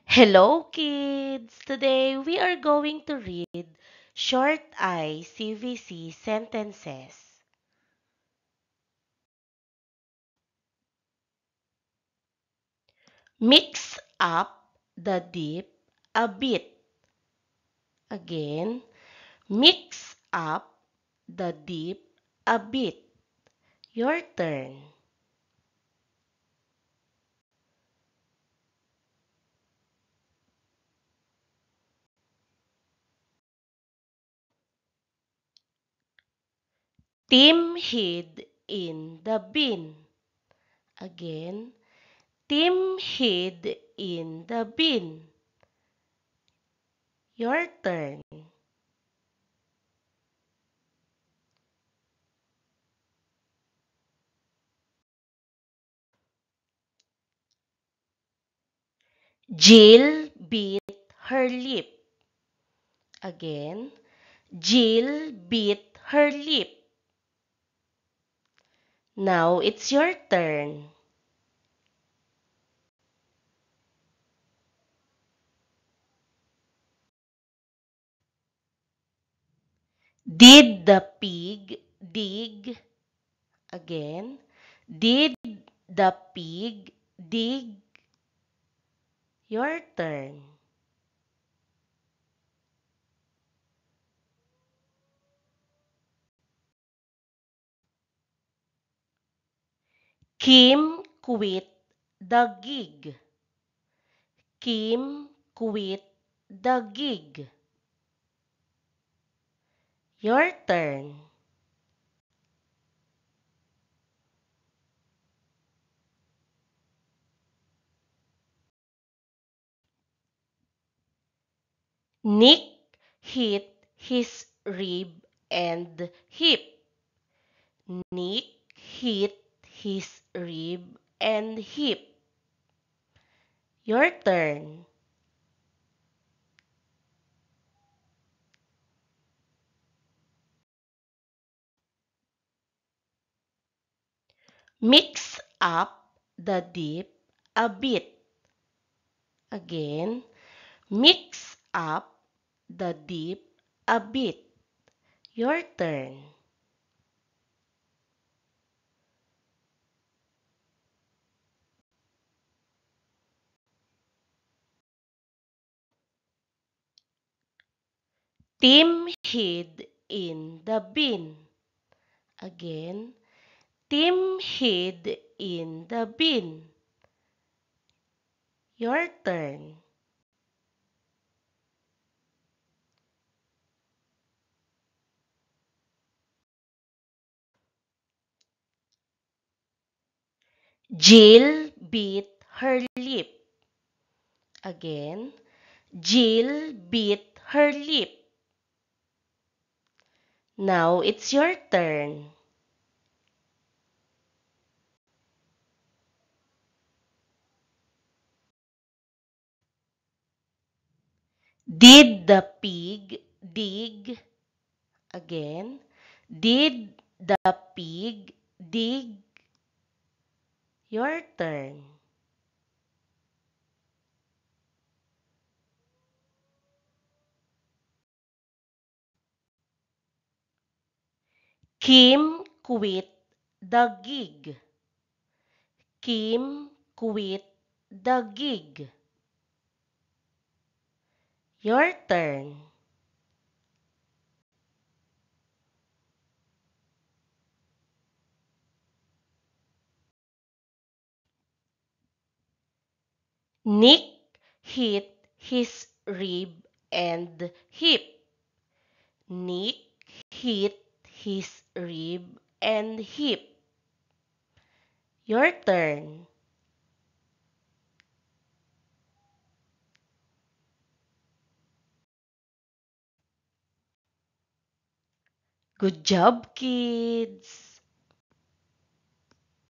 Hello, kids! Today we are going to read Short I CVC sentences. Mix up the dip a bit. Again, mix up the dip a bit. Your turn. Tim hid in the bin. Again, Tim hid in the bin. Your turn. Jill bit her lip. Again, Jill bit her lip. Now it's your turn. Did the pig dig? Again, did the pig dig? Your turn. Kim quit the gig. Kim quit the gig. Your turn. Nick hit his rib and hip. Nick hit his rib and hip. Your turn. Mix up the dip a bit. Again, mix up the dip a bit. Your turn. Tim hid in the bin. Again, Tim hid in the bin. Your turn. Jill bit her lip. Again, Jill bit her lip. Now it's your turn. Did the pig dig? Again, did the pig dig? Your turn. Kim quit the gig. Kim quit the gig. Your turn. Nick hit his rib and hip. Nick hit his rib and hip. Your turn. Good job, kids!